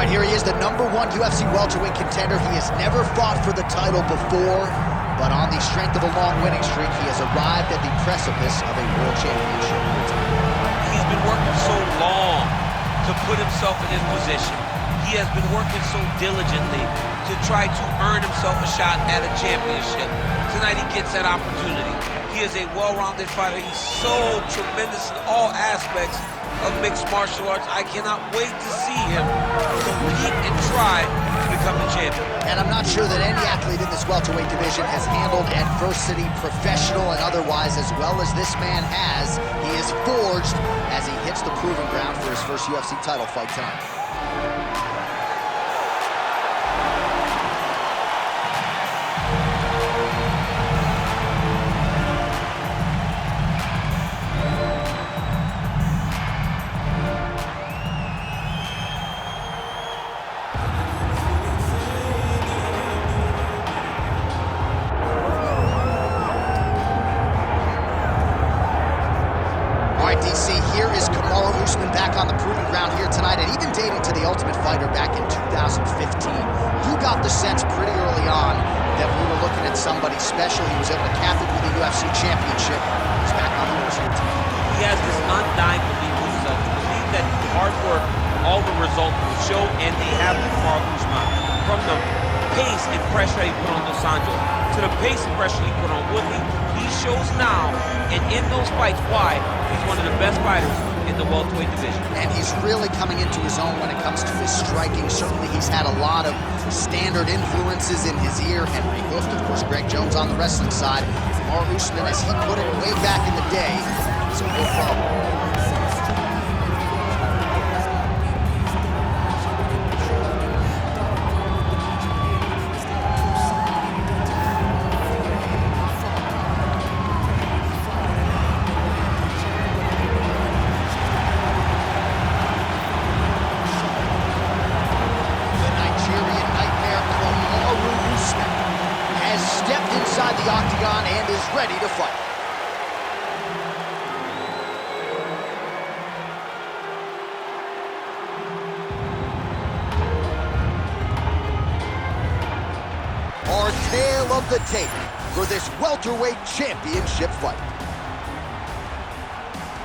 right, here he is, the #1 UFC welterweight contender. He has never fought for the title before, but on the strength of a long winning streak, he has arrived at the precipice of a world championship. He's been working so long to put himself in this position. He has been working so diligently to try to earn himself a shot at a championship. Tonight he gets that opportunity. He is a well-rounded fighter. He's so tremendous in all aspects of mixed martial arts. I cannot wait to see him compete and try to become the champion. And I'm not sure that any athlete in this welterweight division has handled adversity, professional and otherwise, as well as this man has. He is forged as he hits the proving ground for his first UFC title fight tonight. DC, here is Kamaru Usman back on the proving ground here tonight, and even dating to the Ultimate Fighter back in 2015. You got the sense pretty early on that we were looking at somebody special. He was able to cap it with a UFC championship. He's back on the horse here tonight. He has this undying belief in himself, to believe that hard work, all the results will show, and they have with Kamaru Usman. From the pace and pressure he put on Dos Anjos, to the pace and pressure he put on Woodley, he shows now, and in those fights, why he's one of the best fighters in the welterweight division. And he's really coming into his own when it comes to his striking. Certainly he's had a lot of standard influences in his ear. Henry Hooft, of course, Greg Jones on the wrestling side. Kamaru Usman, as he put it way back in the day, is a real problem. Inside the octagon and is ready to fight. Our tale of the tape for this welterweight championship fight.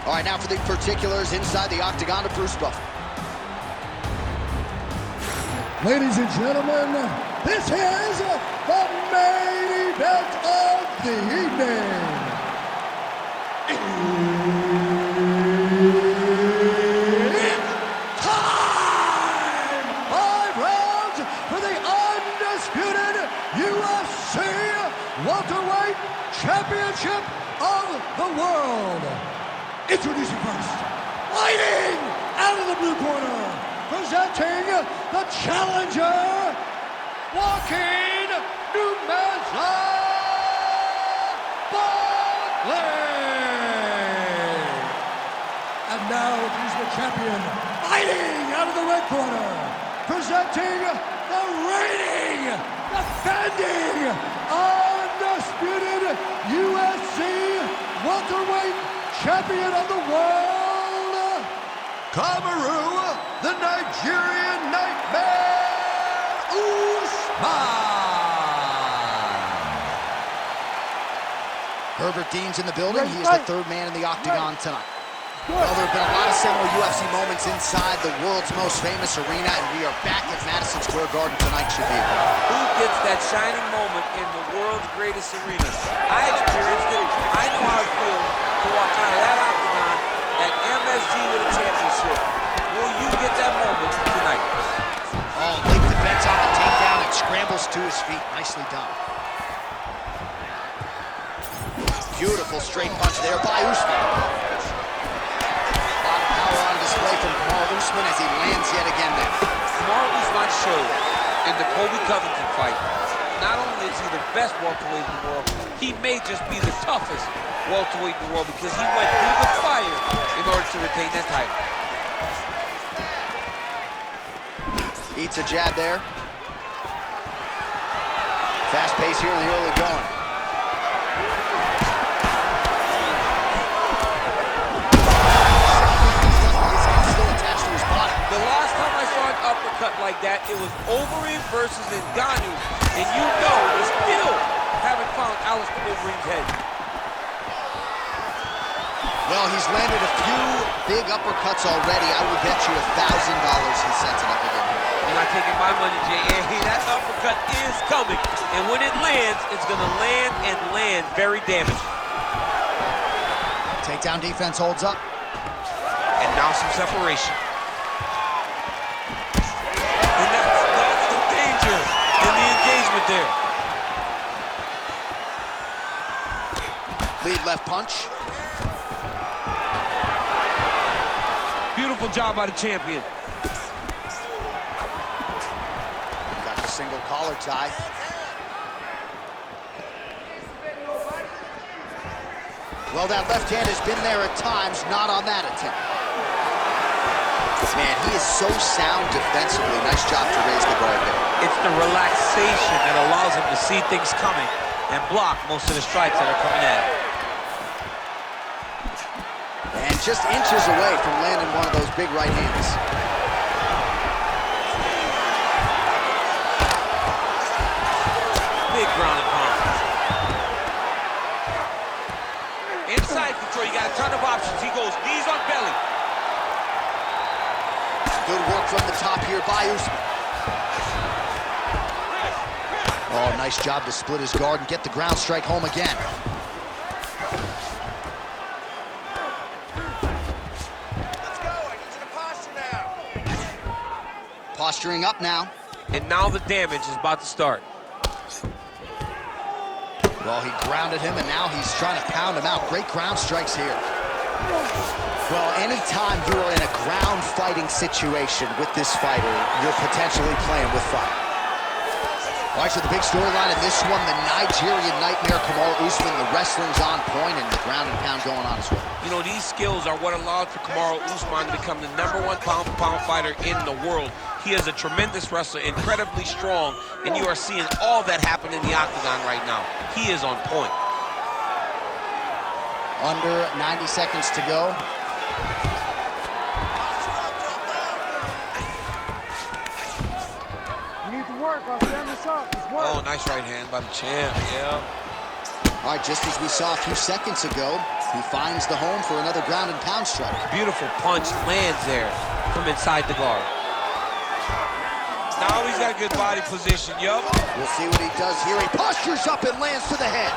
All right, now for the particulars inside the octagon of Bruce Buckley. Ladies and gentlemen, this is the main event of the evening. It's time! 5 rounds for the undisputed UFC welterweight championship of the world. Introducing first, fighting out of the blue corner, presenting the challenger, Joaquin Buckley. And now he's the champion, fighting out of the red corner, presenting the reigning, defending, undisputed UFC welterweight champion of the world, Kamaru, the Nigerian Nightmare Usman. Herbert Dean's in the building. He is the third man in the octagon tonight. Well, there have been a lot of seminal UFC moments inside the world's most famous arena, and we are back at Madison Square Garden tonight, Shabir. Who gets that shining moment in the world's greatest arena? I experienced it. I know how it feels to walk out of that octagon at MSG with a championship. Will you get that moment tonight? Oh, late defense on the takedown and scrambles to his feet. Nicely done. Beautiful straight punch there by Usman. A lot of power on display from Kamaru Usman as he lands yet again there. Kamaru Usman showed in the Colby Covington fight, not only is he the best welterweight in the world, he may just be the toughest welterweight in the world because he went through the fire in order to retain that title. Eats a jab there. Fast pace here in the early going. Still attached to his body. The last time I saw an uppercut like that. It was Overeem versus Ngannou, and you know they still haven't found Alistair Overeem's head. Well, he's landed a few big uppercuts already. I will bet you $1,000 he sets it up again. You're not taking my money, Jay. That uppercut is coming, and when it lands, it's going to land and land very damaging. Takedown defense holds up. And now some separation. And that's the danger in the engagement there. Lead left punch. Beautiful job by the champion. Got the single collar tie. Well, that left hand has been there at times, not on that attempt. Man, he is so sound defensively. Nice job to raise the guard there. It's the relaxation that allows him to see things coming and block most of the strikes that are coming at him. And just inches away from landing one of those big right hands. Big ground and pound. Inside control, you got a ton of options. He goes knees on belly. Good work from the top here by Usman. Oh, nice job to split his guard and get the ground strike home again. Let's go. I need you to posture now. Posturing up now. And now the damage is about to start. Well, he grounded him, and now he's trying to pound him out. Great ground strikes here. Well, anytime you are in a ground fighting situation with this fighter, you're potentially playing with fire. All right, so the big storyline in this one, the Nigerian Nightmare, Kamaru Usman, the wrestling's on point, and the ground and pound going on as well. You know, these skills are what allowed for Kamaru Usman to become the #1 pound-for-pound fighter in the world. He is a tremendous wrestler, incredibly strong, and you are seeing all that happen in the octagon right now. He is on point. Under 90 seconds to go. You need to work. I'll stand this up. It's work. Oh, nice right hand by the champ, yeah. All right, just as we saw a few seconds ago, he finds the home for another ground and pound strike. Beautiful punch lands there from inside the guard. Now he's got a good body position, yup. We'll see what he does here. He postures up and lands to the head.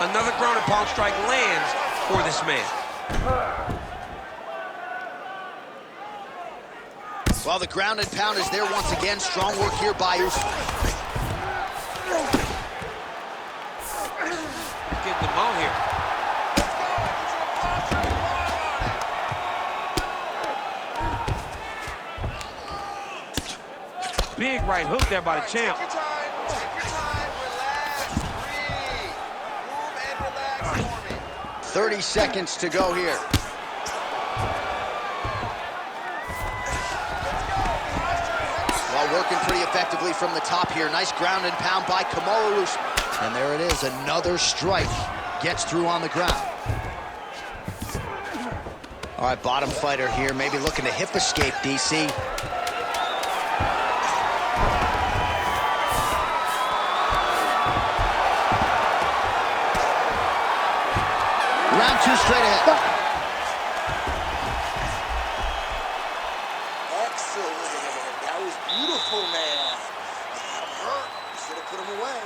Another ground and pound strike lands for this man. Well, the ground and pound is there once again. Strong work here by Usman. Getting them out here. Big right hook there by the champ. Take your time, relax, breathe. Move and relax for me. 30 seconds to go here. Well, working pretty effectively from the top here. Nice ground and pound by Kamaru Usman. And there it is, another strike. Gets through on the ground. All right, bottom fighter here, maybe looking to hip escape, DC. Round two straight ahead. Excellent. That was beautiful, man. He had him hurt. You should have put him away.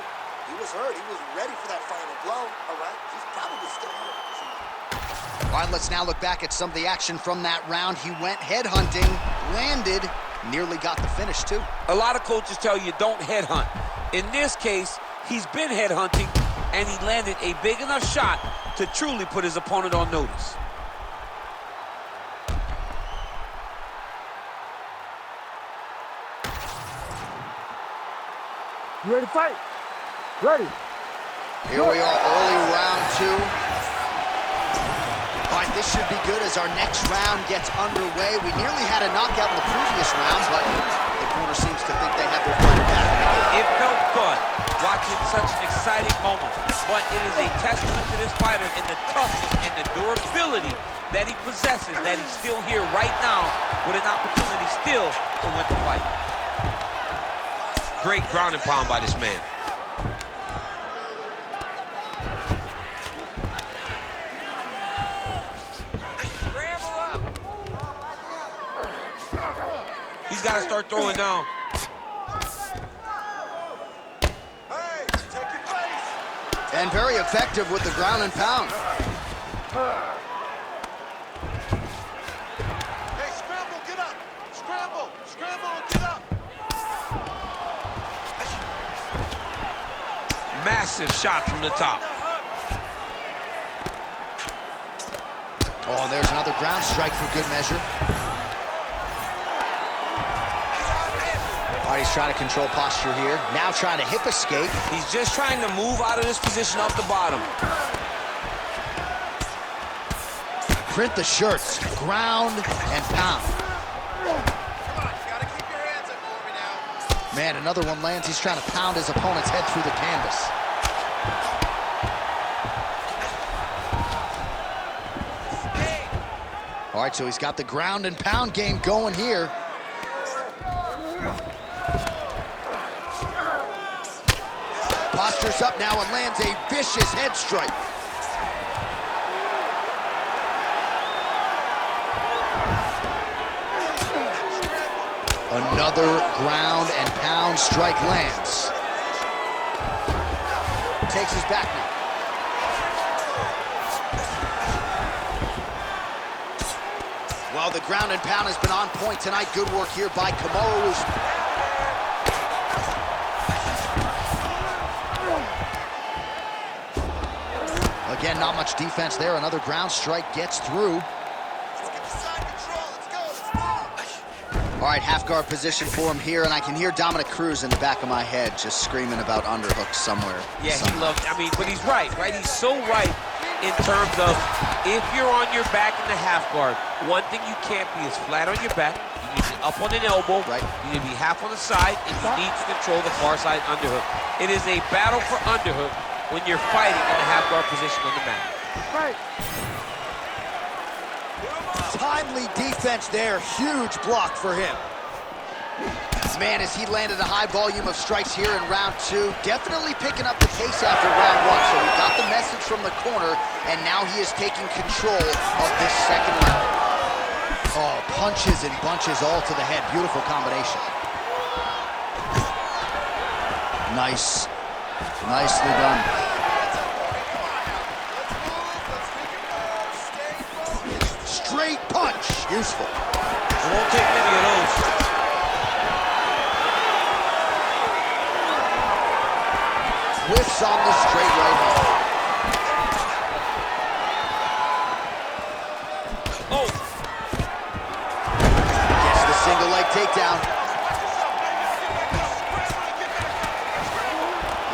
He was hurt. He was ready for that final blow. All right. He's probably still hurt. All right, let's now look back at some of the action from that round. He went headhunting, landed, nearly got the finish too. A lot of coaches tell you don't headhunt. In this case, he's been headhunting, and he landed a big enough shot to truly put his opponent on notice. You ready to fight? Ready. Here we are, early round two. All right, this should be good as our next round gets underway. We nearly had a knockout in the previous round, but the corner seems to think they have their fighter back. It felt good watching such an exciting moment, but it is a testament to this fighter in the toughness and and the durability that he possesses, that he's still here right now with an opportunity still to win the fight. Great ground and pound by this man. He's got to start throwing down. Hey, take your place. And very effective with the ground and pound. Hey, scramble, get up. Scramble, scramble, and get up. Massive shot from the top. Oh, there's another ground strike for good measure. All right, he's trying to control posture here. Now trying to hip escape. He's just trying to move out of this position off the bottom. Print the shirts, ground and pound. Come on, you gotta keep your hands up for me now. Man, another one lands. He's trying to pound his opponent's head through the canvas. All right, so he's got the ground and pound game going here. Postures up now and lands a vicious head strike. Another ground and pound strike lands. Takes his back now. Well, the ground and pound has been on point tonight. Good work here by Kamaru Usman. Again, not much defense there. Another ground strike gets through. Let's get the side control. Let's go. Let's move. All right, half guard position for him here, and I can hear Dominic Cruz in the back of my head just screaming about underhooks somewhere. Yeah, he loved, I mean, but he's right? He's so right in terms of if you're on your back in the half guard, one thing you can't be is flat on your back. You need to be up on an elbow. Right. You need to be half on the side, and you need to control the far side underhook. It is a battle for underhook when you're fighting in the half guard position on the mat. Right. Timely defense there. Huge block for him. Man, as he landed a high volume of strikes here in round two, definitely picking up the pace after round one. So we got the message from the corner, and now he is taking control of this second round. Oh, punches and bunches all to the head. Beautiful combination. Nice. Nicely done. Straight punch. Useful. It won't take many of those. Whiffs on the straight right hand. Oh! Gets the single leg takedown.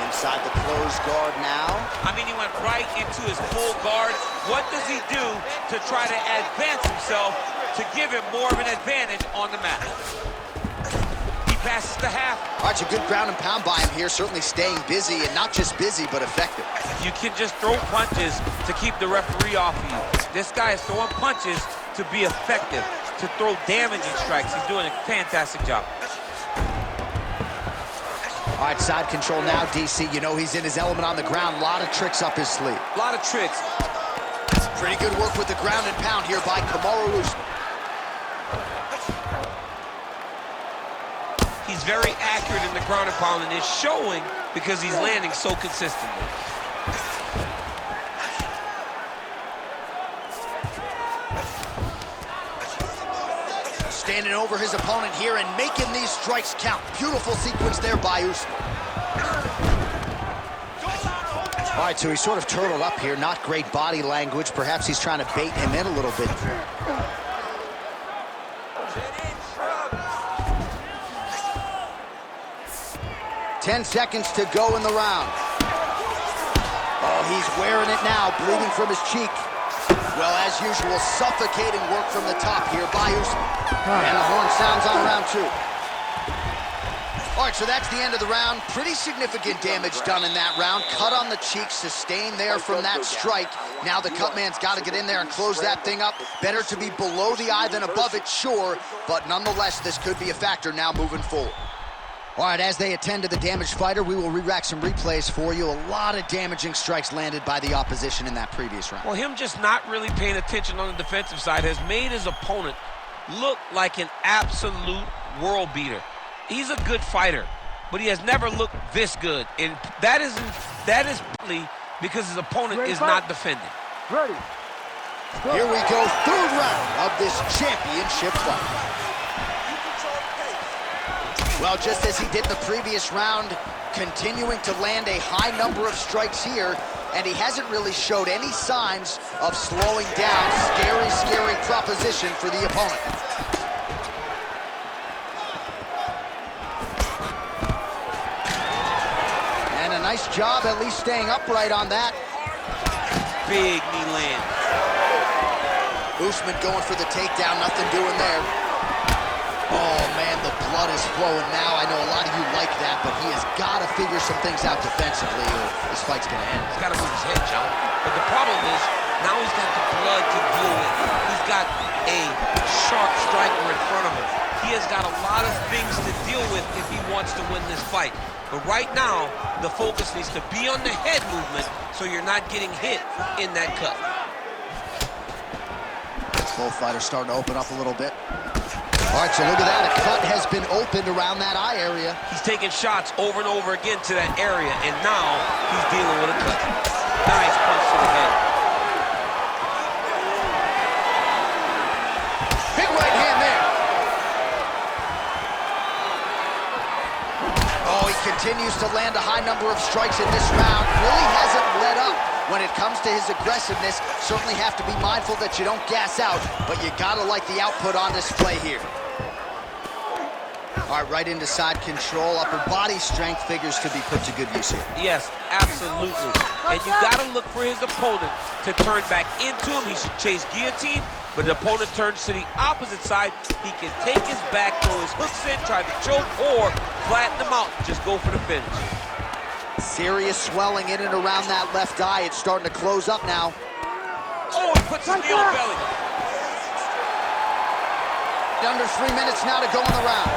Inside the closed guard now. I mean, he went right into his full guard. What does he do to try to advance himself to give him more of an advantage on the mat? He passes the half. All right, a good ground and pound by him here, certainly staying busy, and not just busy, but effective. You can just throw punches to keep the referee off of you. This guy is throwing punches to be effective, to throw damaging strikes. He's doing a fantastic job. All right, side control now, DC. You know he's in his element on the ground. A lot of tricks up his sleeve. A lot of tricks. Pretty good work with the ground and pound here by Kamaru Usman. He's very accurate in the ground and pound, and it's showing because he's landing so consistently. Standing over his opponent here and making these strikes count. Beautiful sequence there by Usman. All right, so he's sort of turtled up here. Not great body language. Perhaps he's trying to bait him in a little bit. 10 seconds to go in the round. Oh, he's wearing it now, bleeding from his cheek. Well, as usual, suffocating work from the top here by Usman. And the horn sounds on round two. All right, so that's the end of the round. Pretty significant damage done in that round. Cut on the cheek, sustained there from that strike. Now the cut man's got to get in there and close that thing up. Better to be below the eye than above it, sure, but nonetheless, this could be a factor now moving forward. All right, as they attend to the damaged fighter, we will re-rack some replays for you. A lot of damaging strikes landed by the opposition in that previous round. Well, him just not really paying attention on the defensive side has made his opponent look like an absolute world beater. He's a good fighter, but he has never looked this good, and that is partly because his opponent is not defending. Ready. Here we go, third round of this championship fight. Well, just as he did in the previous round, continuing to land a high number of strikes here, and he hasn't really showed any signs of slowing down. Scary, scary proposition for the opponent. And a nice job at least staying upright on that. Big knee land. Usman going for the takedown, nothing doing there. Oh, man, the blood is flowing now. I know a lot of you like that, but he has got to figure some things out defensively or this fight's going to end. He's got to move his head, John. But the problem is, now he's got the blood to deal with. He's got a sharp striker in front of him. He has got a lot of things to deal with if he wants to win this fight. But right now, the focus needs to be on the head movement so you're not getting hit in that cut. Both fighters starting to open up a little bit. All right, so look at that. A cut has been opened around that eye area. He's taking shots over and over again to that area, and now he's dealing with a cut. Nice punch to the head. Big right hand there. Oh, he continues to land a high number of strikes in this round. Really hasn't let up when it comes to his aggressiveness. Certainly have to be mindful that you don't gas out, but you gotta like the output on display here. All right, right into side control. Upper body strength figures to be put to good use here. Yes, absolutely. And you gotta look for his opponent to turn back into him. He should chase guillotine, but the opponent turns to the opposite side. He can take his back, throw his hooks in, try to choke, or flatten him out. Just go for the finish. Serious swelling in and around that left eye. It's starting to close up now. Oh, he puts his knee on belly. Under 3 minutes now to go in the round.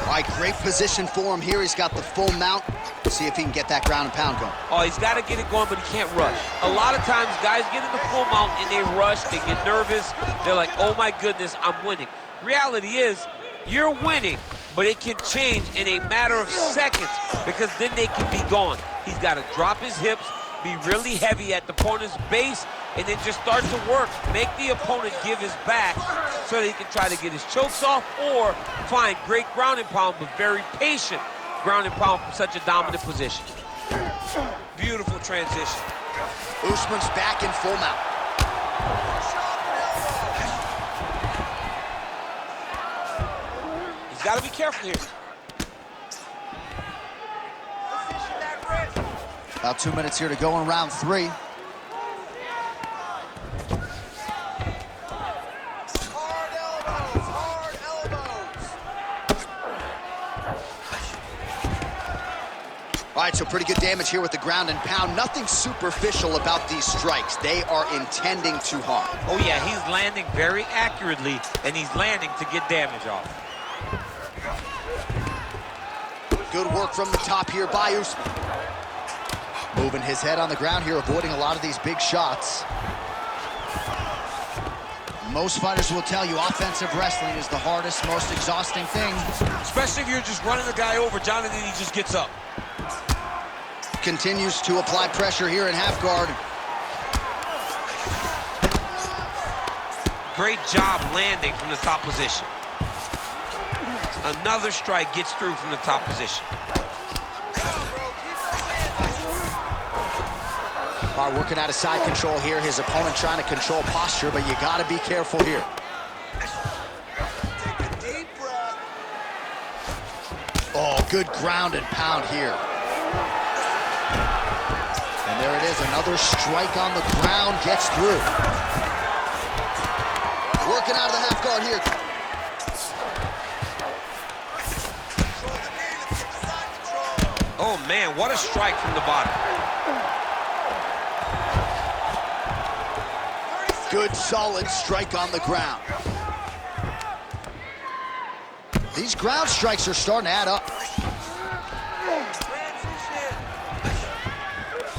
All right, great position for him here. He's got the full mount. See if he can get that ground and pound going. Oh, he's got to get it going, but he can't rush. A lot of times, guys get in the full mount and they rush, they get nervous. They're like, oh my goodness, I'm winning. Reality is, you're winning, but it can change in a matter of seconds because then they can be gone. He's got to drop his hips, be really heavy at the opponent's base, and then just start to work. Make the opponent give his back so that he can try to get his chokes off or find great ground and pound, but very patient ground and pound from such a dominant position. Beautiful transition. Usman's back in full mount. He's got to be careful here. About 2 minutes here to go in round 3. All right, so pretty good damage here with the ground and pound. Nothing superficial about these strikes. They are intending to harm. Oh yeah, he's landing very accurately, and he's landing to get damage off. Good work from the top here by Usman. Moving his head on the ground here, avoiding a lot of these big shots. Most fighters will tell you offensive wrestling is the hardest, most exhausting thing. Especially if you're just running the guy over, John, and then he just gets up. Continues to apply pressure here in half guard. Great job landing from the top position. Another strike gets through from the top position. All right, working out of side control here. His opponent trying to control posture, but you got to be careful here. Take a deep breath. Oh, good ground and pound here. And there it is, another strike on the ground, gets through. Working out of the half guard here. Oh, man, what a strike from the bottom. Good, solid strike on the ground. These ground strikes are starting to add up.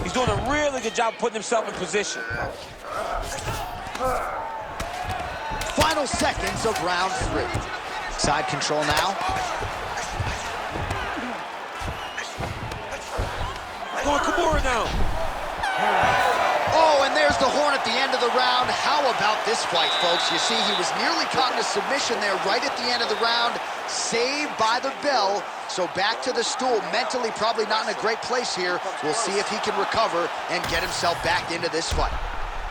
He's doing a really good job putting himself in position. Final seconds of round 3. Side control now. Going Kamaru now. Oh, and there's the horn at the end of the round. How about this fight, folks? You see, he was nearly caught in a submission there right at the end of the round. Saved by the bell. So back to the stool. Mentally probably not in a great place here. We'll see if he can recover and get himself back into this fight.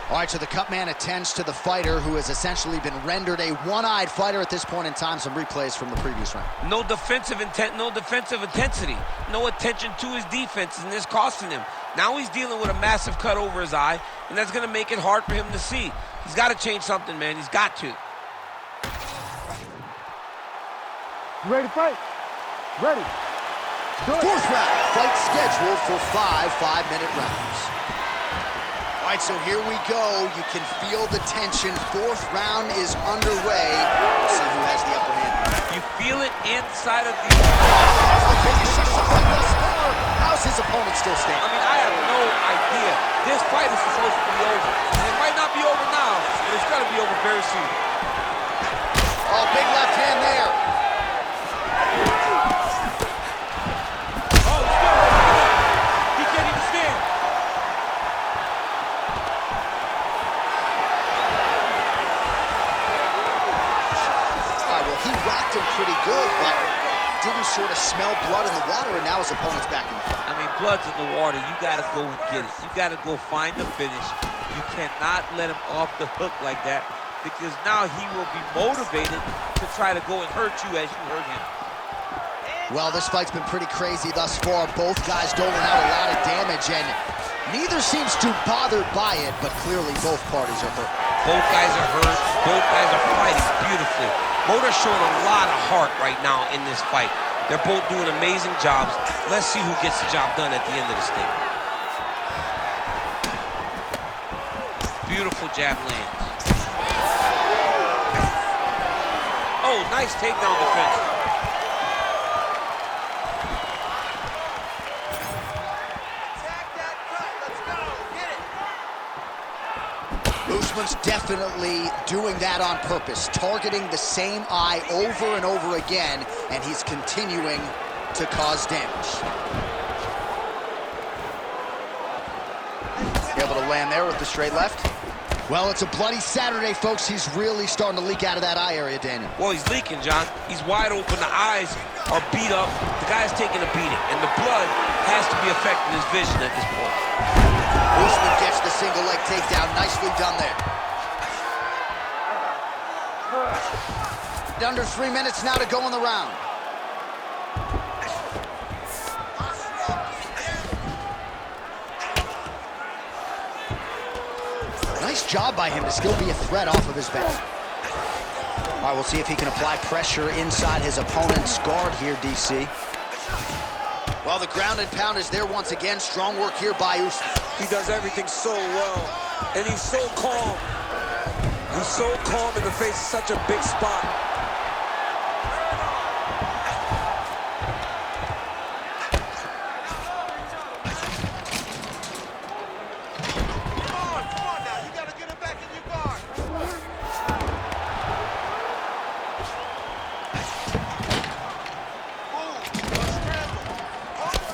All right, so the cut man attends to the fighter who has essentially been rendered a one-eyed fighter at this point in time. Some replays from the previous round. No defensive intent, no defensive intensity. No attention to his defense, and this costing him. Now he's dealing with a massive cut over his eye, and that's going to make it hard for him to see. He's got to change something, man. He's got to. You ready to fight? Ready. Fourth round, fight scheduled for 5 5-minute rounds. All right, so here we go. You can feel the tension. Fourth round is underway. We'll see who has the upper hand. You feel it inside of the... How's his opponent still standing? I mean, I have no idea. This fight is supposed to be over. And it might not be over now, but it's going to be over very soon. Oh, big left hand there. Oh, he's good. He can't even stand. All right, well, he rocked him pretty good, but didn't sort of smell blood in the water, and now his opponent's back in the fight. I mean, blood's in the water. You got to go get it. You got to go find the finish. You cannot let him off the hook like that, because now he will be motivated to try to go and hurt you as you hurt him. Well, this fight's been pretty crazy thus far. Both guys doling out a lot of damage, and neither seems too bothered by it, but clearly both parties are hurt. Both guys are hurt. Both guys are fighting beautifully. Both are showing a lot of heart right now in this fight. They're both doing amazing jobs. Let's see who gets the job done at the end of this thing. Beautiful jab lands. Oh, nice takedown defense. Usman's definitely doing that on purpose, targeting the same eye over and over again, and he's continuing to cause damage. Able to land there with the straight left. Well, it's a bloody Saturday, folks. He's really starting to leak out of that eye area, Daniel. Well, he's leaking, John. He's wide open. The eyes are beat up. The guy's taking a beating, and the blood has to be affecting his vision at this point. Usman gets the single leg takedown. Nicely done there. Under 3 minutes now to go in the round. Nice job by him to still be a threat off of his back. All right, we'll see if he can apply pressure inside his opponent's guard here, DC. Well, the ground and pound is there once again. Strong work here by Usman. He does everything so well, and he's so calm. He's so calm in the face of such a big spot. Come on now, you gotta get it back in your guard.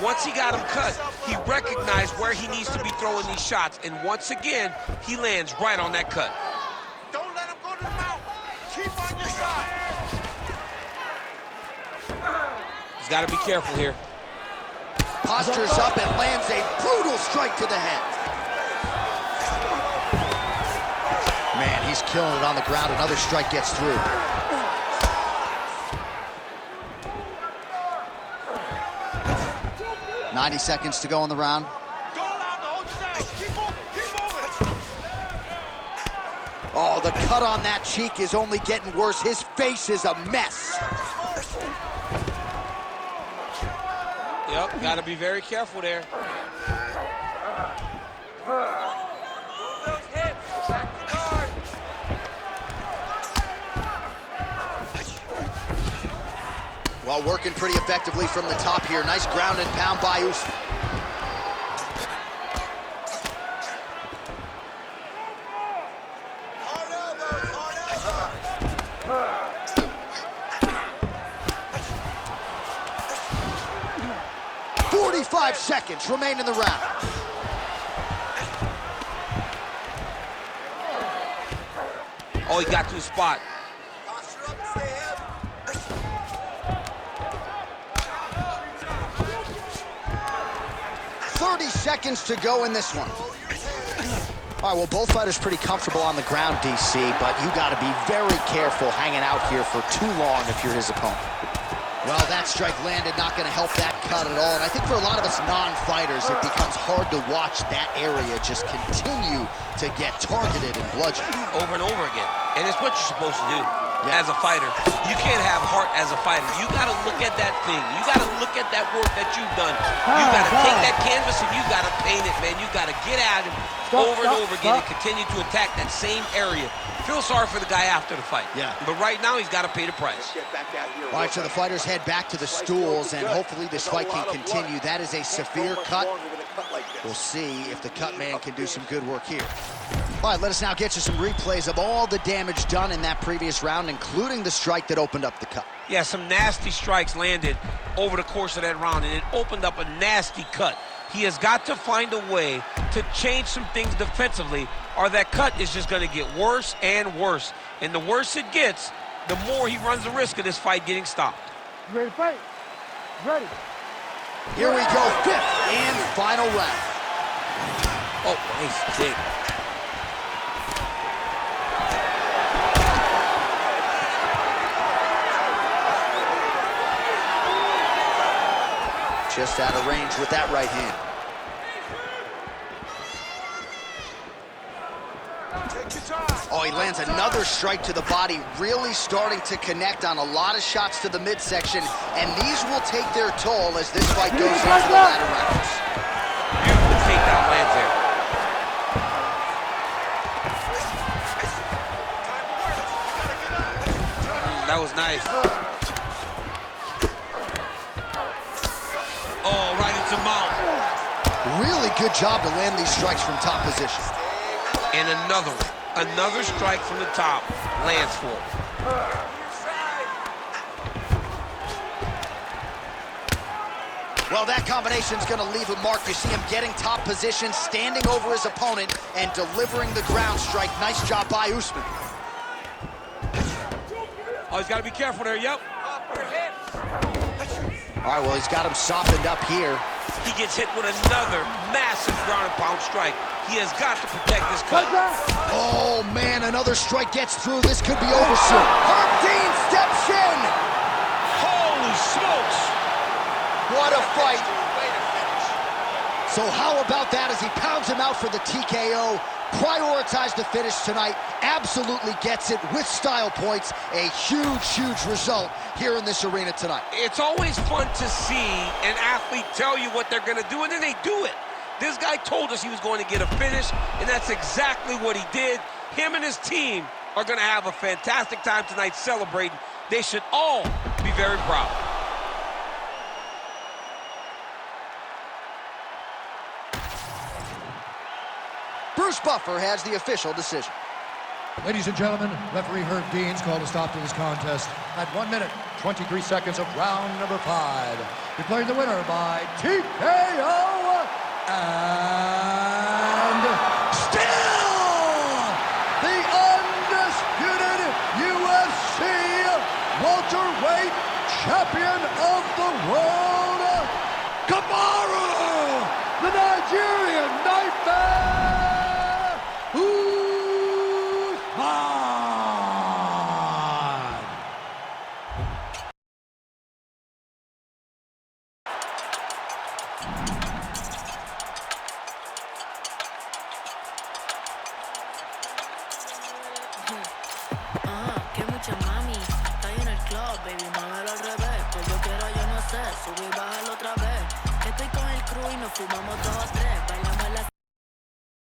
Once he got him cut, he recognized where he needs to be throwing these shots, and once again, he lands right on that cut. Don't let him go to the mouth. Keep on your side. He's got to be careful here. Postures up and lands a brutal strike to the head. Man, he's killing it on the ground. Another strike gets through. .90 seconds to go in the round. Don't allow him to hold you down. Keep moving. Oh, the cut on that cheek is only getting worse. His face is a mess. Yeah, Yep, got to be very careful there. Move those hips. Back to guard. Well, working pretty effectively from the top here. Nice ground and pound by Usman. Hard elbows, hard elbows. 45 seconds remain in the round. Oh, he got to his spot. Posture up and stay heavy. 30 seconds to go in this one. All right, well, both fighters pretty comfortable on the ground, DC, but you got to be very careful hanging out here for too long if you're his opponent. Well, that strike landed, not going to help that cut at all. And I think for a lot of us non-fighters, it becomes hard to watch that area just continue to get targeted and bludgeoned. Over and over again. And it's what you're supposed to do as a fighter. You can't have heart as a fighter. You got to look at that thing. You got to look at that work that you've done. You got to take that canvas and you got to paint it, man. You got to get at him over and over again and continue to attack that same area. Feel sorry for the guy after the fight. Yeah. But right now, he's got to pay the price. All right, so the fighters head back to the stools, and hopefully this fight can continue. That is a severe cut. We'll see if the cut man can do some good work here. All right, let us now get you some replays of all the damage done in that previous round, including the strike that opened up the cut. Yeah, some nasty strikes landed over the course of that round, and it opened up a nasty cut. He has got to find a way to change some things defensively, or that cut is just going to get worse and worse. And the worse it gets, the more he runs the risk of this fight getting stopped. You ready to fight? Ready. Here we go, fifth and final round. Oh, nice kick. Just out of range with that right hand. Oh, he lands another strike to the body, really starting to connect on a lot of shots to the midsection, and these will take their toll as this fight goes into the latter rounds. Beautiful takedown lands there. That was nice. Oh, right into mount. Really good job to land these strikes from top position. And another one. Another strike from the top lands for him. Well, that combination's going to leave a mark. You see him getting top position, standing over his opponent, and delivering the ground strike. Nice job by Usman. Oh, he's got to be careful there, yep. All right, well, he's got him softened up here. He gets hit with another massive ground and pound strike. He has got to protect this cut. Oh, man, another strike gets through. This could be over soon. Herb Dean steps in. Holy smokes. What a fight. So how about that as he pounds him out for the TKO? Prioritized the finish tonight. Absolutely gets it with style points. A huge, huge result here in this arena tonight. It's always fun to see an athlete tell you what they're going to do, and then they do it. This guy told us he was going to get a finish, and that's exactly what he did. Him and his team are going to have a fantastic time tonight celebrating. They should all be very proud. Bruce Buffer has the official decision. Ladies and gentlemen, referee Herb Dean's called a stop to this contest at 1 minute, 23 seconds of round number 5. Declaring the winner by TKO and still the undisputed UFC welterweight champion of the world, Kamaru, the Nigerian Nightmare Usman. Que mucha mami, está ahí en el club, baby, muévelo al revés. Que yo quiero, yo no sé, subir y bajarlo otra vez. nos fumamos 2 o 3.